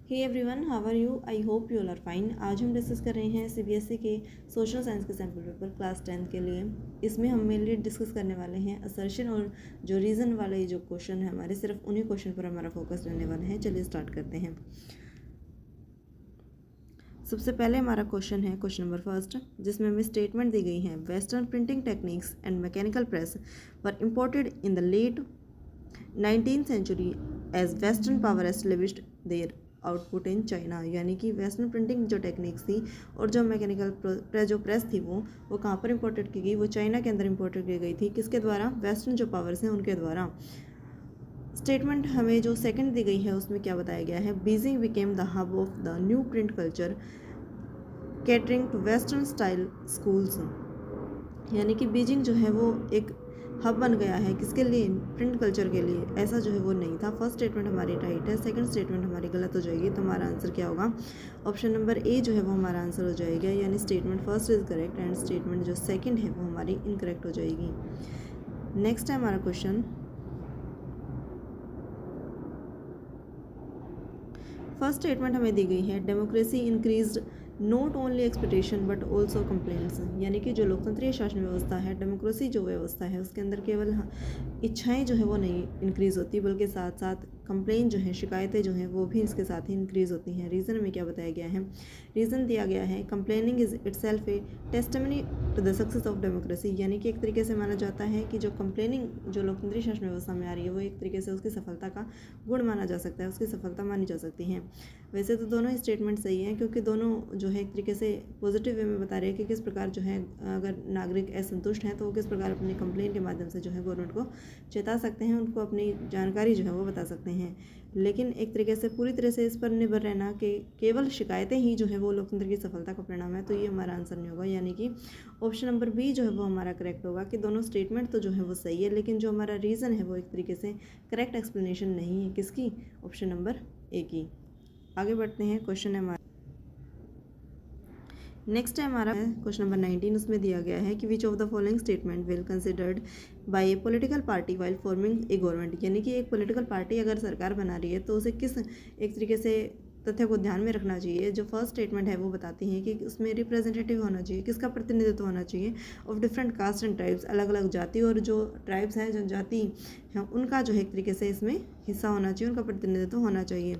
Hey everyone, how are you? I hope you all are fine. आज हम discuss कर रहे हैं सीबीएसई के सोशल साइंस के सैम्पल पेपर क्लास 10 के लिए। इसमें हम मेनली डिस्कस करने वाले हैं असर्शन और जो रीज़न वाले जो क्वेश्चन है हमारे, सिर्फ उन्हीं क्वेश्चन पर हमारा फोकस रहने वाला है। चलिए स्टार्ट करते हैं। सबसे पहले हमारा क्वेश्चन है क्वेश्चन नंबर फर्स्ट, जिसमें हमें स्टेटमेंट दी गई है। Western printing techniques and mechanical press were imported in the late 19th century as western power established their output in China. यानी कि वेस्टर्न प्रिंटिंग जो टेक्निक्स थी और जो मैकेनिकल प्रेस थी वो कहाँ पर इम्पोर्टेड की गई? वो चाइना के अंदर इम्पोर्टेड की गई थी। किसके द्वारा? वेस्टर्न जो पावर्स हैं उनके द्वारा। स्टेटमेंट हमें जो सेकंड दी गई है उसमें क्या बताया गया है? Beijing became the hub of the new print culture catering to western style schools. यानी कि बीजिंग जो है वो एक हब बन गया है। किसके लिए? प्रिंट कल्चर के लिए। ऐसा जो है वो नहीं था। फर्स्ट स्टेटमेंट हमारी राइट है, सेकंड स्टेटमेंट हमारी गलत हो जाएगी। तो हमारा आंसर क्या होगा? ऑप्शन नंबर ए जो है वो हमारा आंसर हो जाएगा। यानी statement first is correct and statement जो सेकंड है वो हमारी इनकरेक्ट हो जाएगी। नेक्स्ट है हमारा क्वेश्चन। फर्स्ट स्टेटमेंट हमें दी गई है, democracy increased not only expectation but also complaints. यानी कि जो लोकतंत्रीय शासन व्यवस्था है, डेमोक्रेसी जो व्यवस्था है, उसके अंदर केवल इच्छाएं जो है वो नहीं इंक्रीज़ होती, बल्कि साथ साथ कंप्लेन जो है, शिकायतें जो हैं वो भी इसके साथ ही इंक्रीज़ होती हैं। रीज़न में क्या बताया गया है? रीज़न दिया गया है, complaining is itself a testimony to the success of democracy. यानी कि एक तरीके से माना जाता है कि जो कंप्लेनिंग जो लोकतंत्रीय शासन व्यवस्था में आ रही है वो एक तरीके से उसकी सफलता का गुण माना जा सकता है, उसकी सफलता मानी जा सकती है। वैसे तो दोनों ही स्टेटमेंट सही हैं, क्योंकि दोनों जो है एक तरीके से पॉजिटिव वे में बता रहे हैं कि किस प्रकार जो है अगर नागरिक असंतुष्ट हैं तो वो किस प्रकार अपनी कंप्लेन के माध्यम से जो है गवर्नमेंट को चेता सकते हैं, उनको अपनी जानकारी जो है वो बता सकते हैं। लेकिन एक तरीके से पूरी तरह से इस पर निर्भर रहना कि केवल शिकायतें ही जो है वो लोकतंत्र की सफलता का परिणाम है, तो ये हमारा आंसर नहीं होगा। यानी कि ऑप्शन नंबर बी जो है वो हमारा करेक्ट होगा कि दोनों स्टेटमेंट तो जो है वो सही है, लेकिन जो हमारा रीज़न है वो एक तरीके से करेक्ट एक्सप्लेनेशन नहीं है। किसकी? ऑप्शन नंबर ए की। आगे बढ़ते हैं। क्वेश्चन है हमारा नेक्स्ट है हमारा क्वेश्चन नंबर 19। उसमें दिया गया है कि which of the following statement will considered bye A political party while forming a government. यानी कि एक पॉलिटिकल पार्टी अगर सरकार बना रही है तो उसे किस एक तरीके से तथ्य को ध्यान में रखना चाहिए? जो फर्स्ट स्टेटमेंट है वो बताती है कि उसमें रिप्रेजेंटेटिव होना चाहिए। किसका प्रतिनिधित्व होना चाहिए? Of different caste and tribes. अलग अलग जाति और जो ट्राइब्स हैं, जनजाति हैं, उनका जो है एक तरीके से इसमें हिस्सा होना चाहिए, उनका प्रतिनिधित्व होना चाहिए।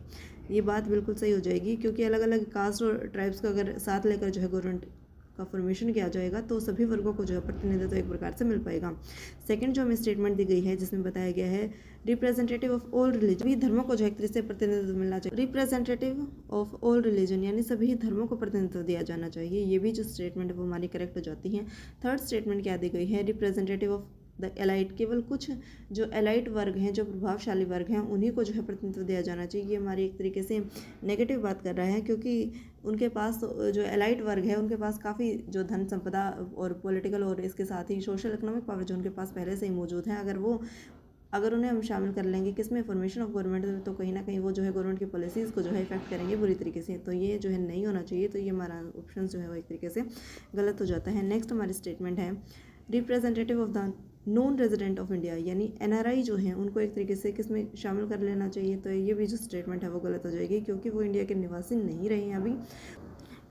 ये बात बिल्कुल सही हो जाएगी, क्योंकि अलग अलग कास्ट और ट्राइब्स को अगर साथ लेकर जो है गवर्नमेंट का फॉर्मेशन किया जाएगा तो सभी वर्गों को जो है प्रतिनिधित्व एक प्रकार से मिल पाएगा। सेकंड जो हमें स्टेटमेंट दी गई है जिसमें बताया गया है रिप्रेजेंटेटिव ऑफ ऑल रिलीजन, सभी धर्मों को जो एक तरह से प्रतिनिधित्व मिलना चाहिए। रिप्रेजेंटेटिव ऑफ ऑल रिलीजन यानी सभी धर्मों को प्रतिनिधित्व दिया जाना चाहिए। ये भी जो स्टेटमेंट है वो हमारी करेक्ट हो जाती है। थर्ड स्टेटमेंट क्या दी गई है? रिप्रेजेंटेटिव ऑफ द एलाइट, केवल कुछ जो एलाइट वर्ग हैं, जो प्रभावशाली वर्ग हैं, उन्हीं को जो है प्रतिनिधित्व दिया जाना चाहिए। ये हमारी एक तरीके से नेगेटिव बात कर रहा है, क्योंकि उनके पास जो एलाइट वर्ग है उनके पास काफ़ी जो धन संपदा और पॉलिटिकल और इसके साथ ही सोशल इकोनॉमिक पावर जो उनके पास पहले से ही मौजूद है, अगर उन्हें हम शामिल कर लेंगे किसमें? फॉर्मेशन ऑफ गवर्नमेंट, तो कहीं ना कहीं वो जो है गवर्नमेंट की पॉलिसीज़ को जो है इफेक्ट करेंगे बुरी तरीके से। तो ये जो है नहीं होना चाहिए। तो ये हमारा ऑप्शन जो है वो एक तरीके से गलत हो जाता है। नेक्स्ट हमारी स्टेटमेंट है representative of the non resident of India, यानी एनआरआई जो हैं उनको एक तरीके से किसमें शामिल कर लेना चाहिए। तो ये भी जो स्टेटमेंट है वो गलत हो जाएगी, क्योंकि वो इंडिया के निवासी नहीं रहे हैं अभी।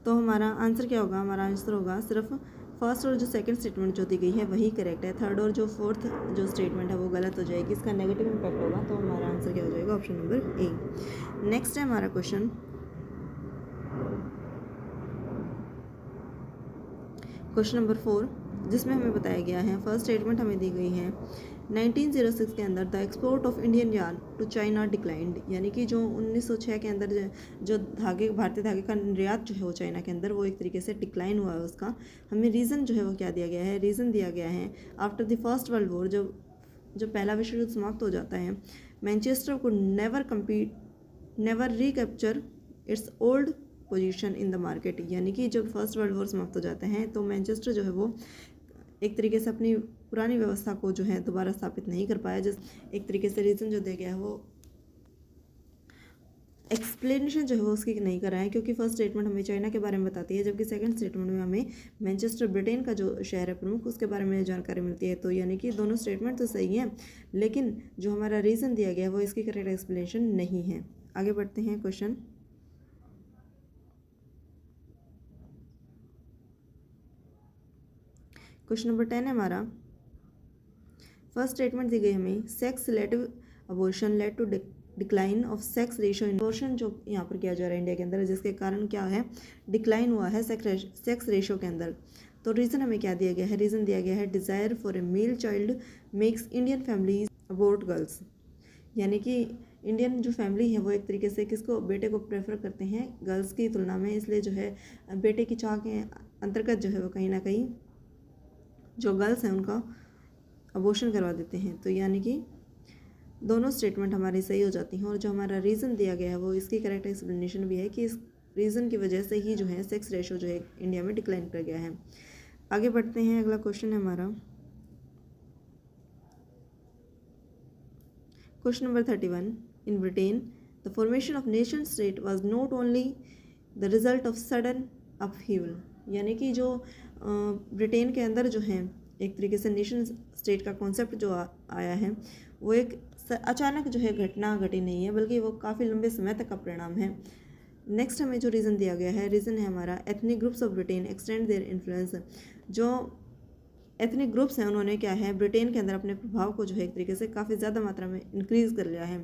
तो हमारा आंसर क्या होगा? हमारा आंसर होगा सिर्फ फर्स्ट और जो सेकंड स्टेटमेंट जो दी गई है वही करेक्ट है। थर्ड और जो फोर्थ जो स्टेटमेंट है वो गलत हो जाएगी, इसका नेगेटिव इम्पैक्ट होगा। तो हमारा आंसर क्या हो जाएगा? ऑप्शन नंबर ए। नेक्स्ट है हमारा क्वेश्चन नंबर 4, जिसमें हमें बताया गया है फर्स्ट स्टेटमेंट हमें दी गई है 1906 के अंदर the export of Indian yarn to China declined. यानी कि जो 1906 के अंदर जो धागे, भारतीय धागे का निर्यात जो है वो चाइना के अंदर वो एक तरीके से डिक्लाइन हुआ है उसका। हमें रीज़न जो है वो क्या दिया गया है? रीज़न दिया गया है after the first world war, जब पहला विश्व युद्ध समाप्त हो जाता है, मैनचेस्टर को never recapture it's old position in the market. यानी कि जब फर्स्ट वर्ल्ड वॉर समाप्त हो जाते हैं तो मैनचेस्टर जो है वो एक तरीके से अपनी पुरानी व्यवस्था को जो है दोबारा स्थापित नहीं कर पाया। जिस एक तरीके से रीज़न जो दिया गया है वो एक्सप्लेनेशन जो है वो उसकी नहीं कर रहा है, क्योंकि फर्स्ट स्टेटमेंट हमें चाइना के बारे में बताती है, जबकि सेकंड स्टेटमेंट में हमें मैनचेस्टर ब्रिटेन का जो शहर है प्रमुख उसके बारे में जानकारी मिलती है। तो यानी कि दोनों स्टेटमेंट तो सही हैं, लेकिन जो हमारा रीज़न दिया गया है वो इसकी करेक्ट एक्सप्लेनेशन नहीं है। आगे बढ़ते हैं। क्वेश्चन क्वेश्चन नंबर 10 है हमारा, फर्स्ट स्टेटमेंट दी गई हमें, sex relative abortion led to decline of sex ratio in abortion जो यहाँ पर किया जा रहा है इंडिया के अंदर, जिसके कारण क्या है, डिक्लाइन हुआ है सेक्स रेशियो के अंदर। तो रीज़न हमें क्या दिया गया है, रीज़न दिया गया है desire for a male child makes Indian families abort girls, यानी कि इंडियन जो फैमिली है वो एक तरीके से किसको, बेटे को प्रेफर करते हैं गर्ल्स की तुलना में, इसलिए जो है बेटे की चाह के अंतर्गत जो है वो कहीं ना कहीं जो गर्ल्स हैं उनका अबॉर्शन करवा देते हैं। तो यानी कि दोनों स्टेटमेंट हमारी सही हो जाती हैं, और जो हमारा रीज़न दिया गया है वो इसकी करेक्ट एक्सप्लेनेशन भी है कि इस रीज़न की वजह से ही जो है सेक्स रेशो जो है इंडिया में डिक्लाइन कर गया है। आगे बढ़ते हैं, अगला क्वेश्चन है हमारा question number 31। In Britain the formation of nation state was not only the result of sudden upheaval, यानी कि जो ब्रिटेन के अंदर जो है एक तरीके से नेशन स्टेट का कॉन्सेप्ट जो आया है वो एक अचानक जो है घटना घटी नहीं है, बल्कि वो काफ़ी लंबे समय तक का परिणाम है। नेक्स्ट हमें जो रीज़न दिया गया है, रीज़न है हमारा ethnic groups of Britain extend their influence, जो एथनिक ग्रुप्स हैं उन्होंने क्या है ब्रिटेन के अंदर अपने प्रभाव को जो है एक तरीके से काफ़ी ज़्यादा मात्रा में इंक्रीज़ कर लिया है।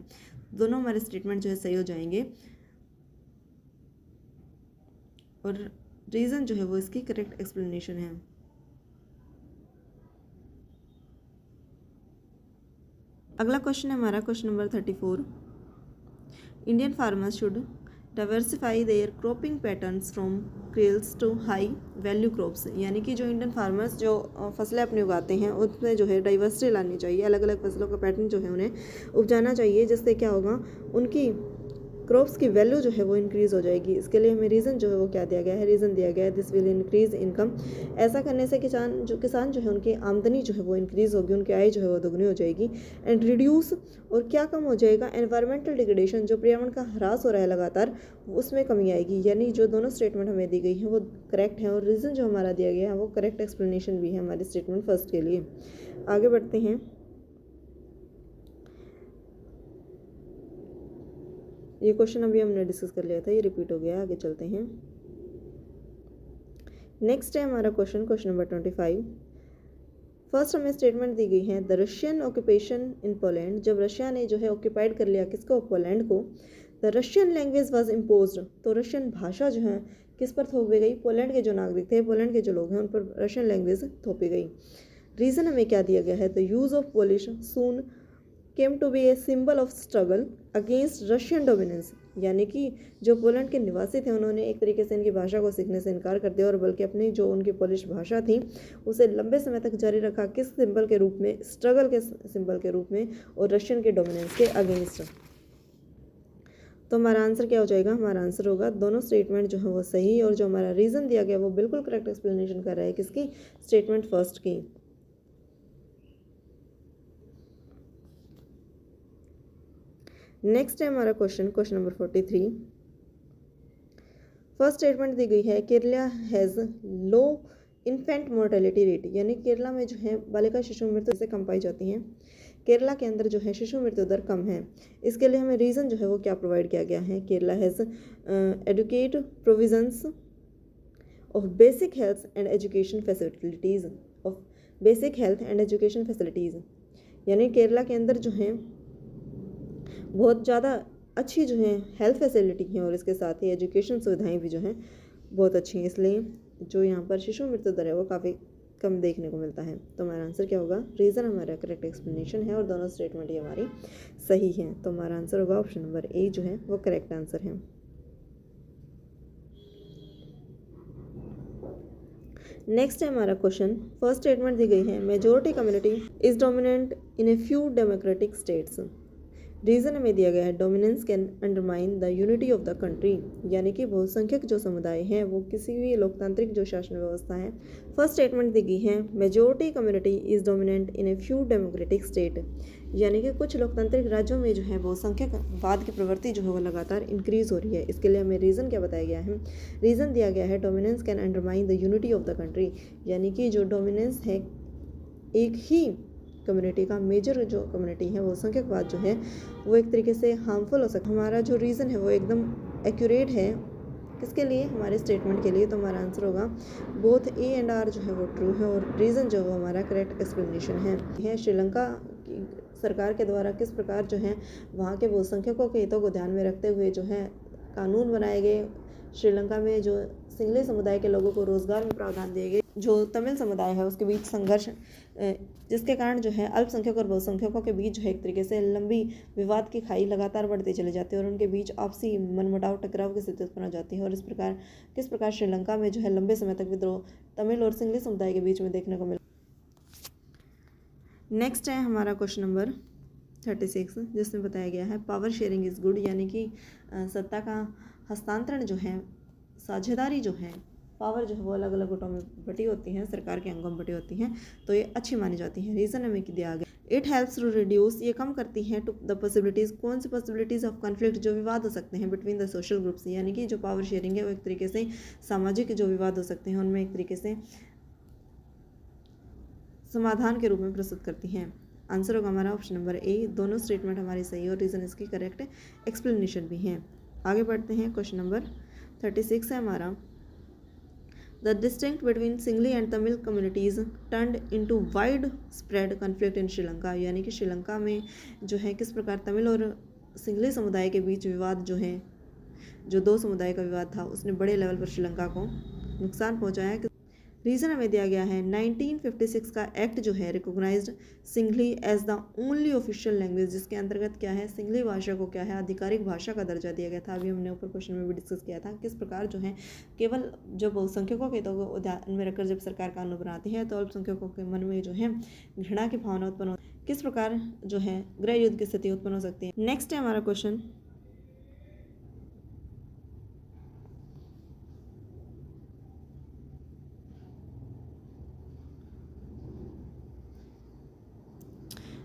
दोनों हमारे स्टेटमेंट जो है सही हो जाएंगे, और रीज़न जो है वो इसकी करेक्ट एक्सप्लेनेशन है। अगला क्वेश्चन है हमारा question number 34। Indian farmers should diversify their cropping patterns from cereals to high value crops, यानी कि जो इंडियन फार्मर्स जो फसलें अपनी उगाते हैं उसमें जो है डाइवर्सिटी लानी चाहिए, अलग अलग फसलों का पैटर्न जो है उन्हें उपजाना चाहिए, जिससे क्या होगा उनकी क्रॉप्स की वैल्यू जो है वो इंक्रीज़ हो जाएगी। इसके लिए हमें रीज़न जो है वो क्या दिया गया है, रीज़न दिया गया है दिस विल इंक्रीज़ इनकम, ऐसा करने से किसान जो है उनकी आमदनी जो है वो इंक्रीज़ होगी, उनकी आय जो है वो दोगुनी हो जाएगी। एंड रिड्यूस, और क्या कम हो जाएगा, एनवायरमेंटल डिग्रेडेशन, जो पर्यावरण का ह्रास हो रहा है लगातार उसमें कमी आएगी। यानी जो दोनों स्टेटमेंट हमें दी गई है वो करेक्ट है, और रीज़न जो हमारा दिया गया है वो करेक्ट एक्सप्लेनेशन भी है हमारे स्टेटमेंट फर्स्ट के लिए। आगे बढ़ते हैं, ये क्वेश्चन अभी हमने डिस्कस कर लिया था, ये रिपीट हो गया। आगे चलते हैं, नेक्स्ट है हमारा क्वेश्चन नंबर 25। फर्स्ट हमें स्टेटमेंट दी गई है, the Russian occupation in Poland, जब रशिया ने जो है ऑक्यूपाइड कर लिया किसको, पोलैंड को, the Russian language was imposed, तो रशियन भाषा जो है किस पर थोपी गई, पोलैंड के जो नागरिक थे, पोलैंड के जो लोग हैं उन पर रशियन लैंग्वेज थोपी गई। रीज़न हमें क्या दिया गया है, the use of Polish soon came to be a symbol of struggle against Russian dominance, यानी कि जो पोलैंड के निवासी थे उन्होंने एक तरीके से इनकी भाषा को सीखने से इनकार कर दिया, और बल्कि अपनी जो उनकी पोलिश भाषा थी उसे लंबे समय तक जारी रखा, किस सिंबल के रूप में, स्ट्रगल के सिंबल के रूप में, और रशियन के डोमिनेंस के अगेंस्ट। तो हमारा आंसर क्या हो जाएगा, हमारा आंसर होगा दोनों स्टेटमेंट जो है वो सही, और जो हमारा रीज़न दिया गया वो बिल्कुल करेक्ट एक्सप्लेनेशन कर रहा है किसकी, स्टेटमेंट फर्स्ट की। नेक्स्ट है हमारा क्वेश्चन नंबर 43। फर्स्ट स्टेटमेंट दी गई है, Kerala has low infant mortality rate, यानी केरला में जो है बालिका शिशु मृत्यु से कम पाई जाती हैं, केरला के अंदर जो है शिशु मृत्यु दर कम है। इसके लिए हमें रीज़न जो है वो क्या प्रोवाइड किया गया है, Kerala has adequate provisions of basic health and education facilities, of basic health and education facilities, यानी केरला के अंदर जो है बहुत ज़्यादा अच्छी जो है हेल्थ फैसिलिटी है, और इसके साथ ही एजुकेशन सुविधाएं भी जो हैं बहुत अच्छी हैं, इसलिए जो यहाँ पर शिशु मृत्यु दर है वो काफ़ी कम देखने को मिलता है। तो हमारा आंसर क्या होगा, रीज़न हमारा करेक्ट एक्सप्लेनेशन है, और दोनों स्टेटमेंट ही हमारी सही हैं। तो हमारा आंसर होगा ऑप्शन नंबर ए जो है वो करेक्ट आंसर है। नेक्स्ट है हमारा क्वेश्चन, फर्स्ट स्टेटमेंट दी गई है, majority community is dominant in a few democratic states, reason हमें दिया गया है, dominance can undermine the unity of the country, यानी कि बहुसंख्यक जो समुदाय हैं वो किसी भी लोकतांत्रिक जो शासन व्यवस्था है। फर्स्ट स्टेटमेंट दी गई है, majority community is dominant in a few democratic state, यानी कि कुछ लोकतांत्रिक राज्यों में जो है बहुसंख्यकवाद की प्रवृत्ति जो है वो लगातार इंक्रीज़ हो रही है। इसके लिए हमें रीज़न क्या बताया गया है, रीज़न दिया गया है, dominance can undermine the unity of the country, यानी कि जो डोमिनेंस है एक ही कम्युनिटी का, मेजर जो कम्युनिटी है वो संख्यकवाद जो है वो एक तरीके से हार्मफुल हो सकता है। हमारा जो रीज़न है वो एकदम एक्यूरेट है, किसके लिए? हमारे स्टेटमेंट के लिए। तो हमारा आंसर होगा बोथ ए एंड आर जो है वो ट्रू है और रीज़न जो है वो हमारा करेक्ट एक्सप्लेनेशन है। श्रीलंका की सरकार के द्वारा किस प्रकार जो है वहाँ के बहुसंख्यकों के हितों को ध्यान में रखते हुए जो है कानून बनाए गए। श्रीलंका में जो सिंगली समुदाय के लोगों को रोजगार में प्रावधान दिए गए। जो तमिल समुदाय है उसके बीच संघर्ष, जिसके कारण जो है अल्पसंख्यक और बहुसंख्यकों के बीच जो है एक तरीके से लंबी विवाद की खाई लगातार बढ़ती चली जाती है और उनके बीच आपसी मनमुटाव टकराव की स्थिति उत्पन्न हो जाती है। और किस प्रकार श्रीलंका में जो है लंबे समय तक विद्रोह तमिल और सिंगली समुदाय के बीच में देखने को मिला। नेक्स्ट है हमारा क्वेश्चन नंबर 36, जिसमें बताया गया है पावर शेयरिंग इज़ गुड, यानी कि सत्ता का हस्तांतरण जो है, साझेदारी जो है, पावर जो है वो अलग अलग गुटों में बटी होती है, सरकार के अंगों में बटी होती हैं, तो ये अच्छी मानी जाती है। रीज़न हमें दिया गया, इट हेल्प्स टू रिड्यूस, ये कम करती है टू द पॉसिबिलिटीज़, कौन सी पॉसिबिलिटीज़ ऑफ कॉन्फ्लिक्ट, जो विवाद हो सकते हैं बिटवीन द सोशल ग्रुप्स, यानी कि जो पावर शेयरिंग है वो एक तरीके से सामाजिक जो विवाद हो सकते हैं उनमें एक तरीके से समाधान के रूप में प्रस्तुत करती हैं। आंसर होगा हमारा ऑप्शन नंबर ए। दोनों स्टेटमेंट हमारी सही और रीज़न इसकी करेक्ट एक्सप्लेनेशन भी हैं। आगे बढ़ते हैं, क्वेश्चन नंबर 36 है हमारा, the distinct between singly and Tamil communities turned into wide spread conflict in Sri Lanka, यानी कि श्रीलंका में जो है किस प्रकार तमिल और सिंगली समुदाय के बीच विवाद जो है, जो दो समुदाय का विवाद था, उसने बड़े लेवल पर श्रीलंका को नुकसान पहुंचाया। रीज़न हमें दिया गया है 1956 का एक्ट जो है recognised singly as the only official language, जिसके अंतर्गत क्या है सिंगली भाषा को क्या है आधिकारिक भाषा का दर्जा दिया गया था। अभी हमने ऊपर क्वेश्चन में भी डिस्कस किया था किस प्रकार जो है केवल जो बहुसंख्यकों के हितों को ध्यान में रखकर जब सरकार कानून बनाती है तो अल्पसंख्यकों के मन में जो है घृणा की भावना उत्पन्न हो, किस प्रकार जो है गृह युद्ध की स्थिति उत्पन्न हो सकती है। नेक्स्ट है हमारा question,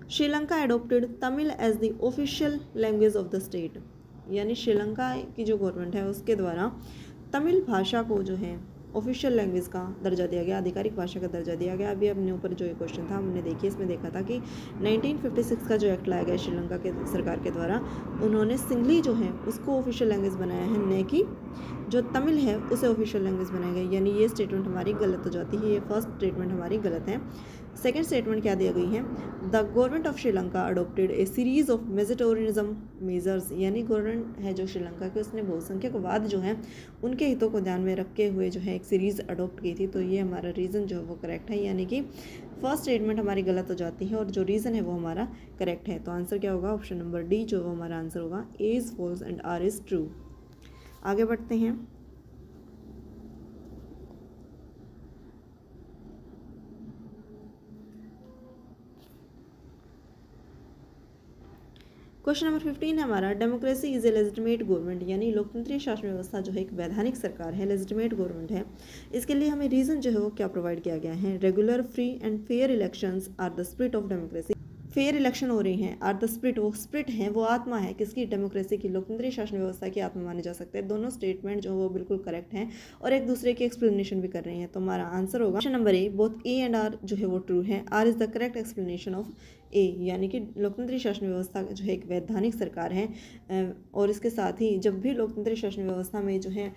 Sri Lanka adopted Tamil as the official language of the state, यानी श्रीलंका की जो गवर्नमेंट है उसके द्वारा तमिल भाषा को जो है ऑफिशियल लैंग्वेज का दर्जा दिया गया, आधिकारिक भाषा का दर्जा दिया गया। अभी अपने ऊपर जो ये क्वेश्चन था हमने देखिए इसमें देखा था कि 1956 का जो एक्ट लाया गया श्रीलंका के सरकार के द्वारा, उन्होंने सिंगली जो है उसको ऑफिशियल लैंग्वेज बनाया है, न कि जो तमिल है उसे ऑफिशियल लैंग्वेज बनाया गया, यानी ये स्टेटमेंट हमारी गलत हो जाती है। ये फर्स्ट स्टेटमेंट हमारी गलत है। सेकेंड स्टेटमेंट क्या दी गई है, the government of Sri Lanka adopted a series of majoritarianism measures, यानी गवर्नमेंट है जो श्रीलंका की उसने बहुसंख्यकवाद जो है उनके हितों को ध्यान में रखते हुए जो है एक सीरीज़ अडोप्ट की थी। तो ये हमारा रीज़न जो है वो करेक्ट है, यानी कि फर्स्ट स्टेटमेंट हमारी गलत हो जाती है और जो रीज़न है वो हमारा करेक्ट है। तो आंसर क्या होगा, ऑप्शन नंबर डी जो हमारा आंसर होगा, A is false and R is true. आगे बढ़ते हैं, क्वेश्चन नंबर 15 है हमारा, democracy is a legitimate government, यानी लोकतंत्रीय शासन व्यवस्था जो है एक वैधानिक सरकार है, लेजिटिमेट गवर्नमेंट है। इसके लिए हमें रीज़न जो है वो क्या प्रोवाइड किया गया है, regular free and fair elections are the spirit of democracy, fair election हो रही हैं, आर द स्पिरिट, वो स्पिरिट है वो आत्मा है किसकी, डेमोक्रेसी की, लोकतंत्रीय शासन व्यवस्था की आत्मा माने जा सकते हैं। दोनों स्टेटमेंट जो वो बिल्कुल करेक्ट हैं और एक दूसरे की एक्सप्लेनेशन भी कर रही हैं। तो हमारा आंसर होगा option number a, both a and r जो है वो ट्रू है, r is the correct explanation of a, यानी कि लोकतंत्रीय शासन व्यवस्था जो है एक वैधानिक सरकार है और इसके साथ ही जब भी लोकतंत्रीय शासन व्यवस्था में जो है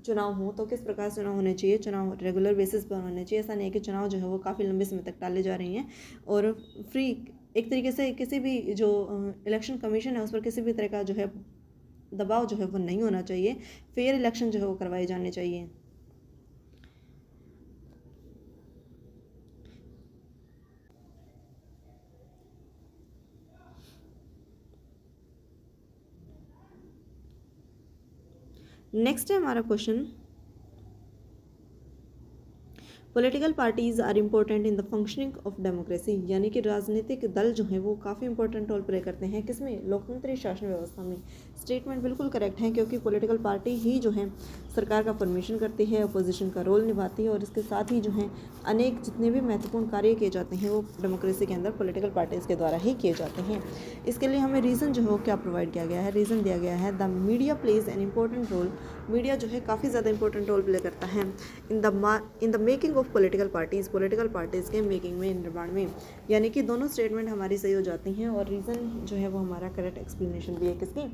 चुनाव हो तो किस प्रकार चुनाव होने चाहिए, चुनाव रेगुलर बेसिस पर होने चाहिए। ऐसा नहीं है कि चुनाव जो है वो काफ़ी लंबे समय तक टाले जा रही हैं और फ्री एक तरीके से किसी भी जो इलेक्शन कमीशन है उस पर किसी भी तरह का जो है दबाव जो है वो नहीं होना चाहिए, फेयर इलेक्शन जो है वो करवाए जाने चाहिए। नेक्स्ट है हमारा question, political parties are important in the functioning of democracy, यानी कि राजनीतिक दल जो हैं वो काफ़ी इंपॉर्टेंट रोल प्ले करते हैं किसमें, लोकतंत्रीय शासन व्यवस्था में। स्टेटमेंट बिल्कुल करेक्ट है क्योंकि पॉलिटिकल पार्टी ही जो है सरकार का फॉर्मेशन करती है, अपोजिशन का रोल निभाती है और इसके साथ ही जो है अनेक जितने भी महत्वपूर्ण कार्य किए जाते हैं वो डेमोक्रेसी के अंदर पॉलिटिकल पार्टीज़ के द्वारा ही किए जाते हैं। इसके लिए हमें रीज़न जो है वो क्या प्रोवाइड किया गया है, रीज़न दिया गया है the media plays an important role, media जो है काफ़ी ज़्यादा इंपॉर्टेंट रोल प्ले करता है in the making of political parties के मेकिंग में, निर्माण में, यानी कि दोनों स्टेटमेंट हमारी सही हो जाती हैं और रीज़न जो है वो हमारा करेक्ट एक्सप्लेनेशन भी है किसकी,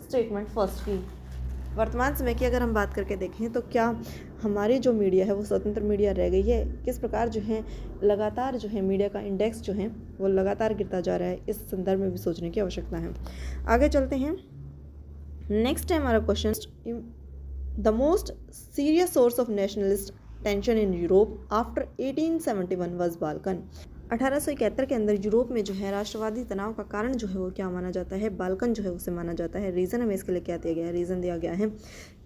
स्टेटमेंट फर्स्ट की। वर्तमान समय की अगर हम बात करके देखें तो क्या हमारी जो मीडिया है वो स्वतंत्र मीडिया रह गई है? किस प्रकार जो है लगातार जो है मीडिया का इंडेक्स जो है वो लगातार गिरता जा रहा है, इस संदर्भ में भी सोचने की आवश्यकता है। आगे चलते हैं। नेक्स्ट है हमारा question, the most serious source of nationalist tension in Europe after 1871 was Balkan. 1871 के अंदर यूरोप में जो है राष्ट्रवादी तनाव का कारण जो है वो क्या माना जाता है? बाल्कन जो है उसे माना जाता है। रीज़न हमें इसके लिए क्या दिया गया है? रीज़न दिया गया है,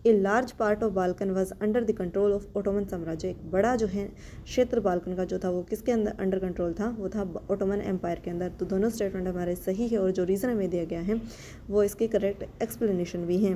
a large part of Balkan was under the control of Ottoman साम्राज्य। एक बड़ा जो है क्षेत्र बाल्कन का जो था वो किसके अंदर अंडर कंट्रोल था? वो था ओटोमन एम्पायर के अंदर। तो दोनों स्टेटमेंट हमारे सही है और जो रीज़न हमें दिया गया है वो इसकी करेक्ट एक्सप्लेनेशन भी है।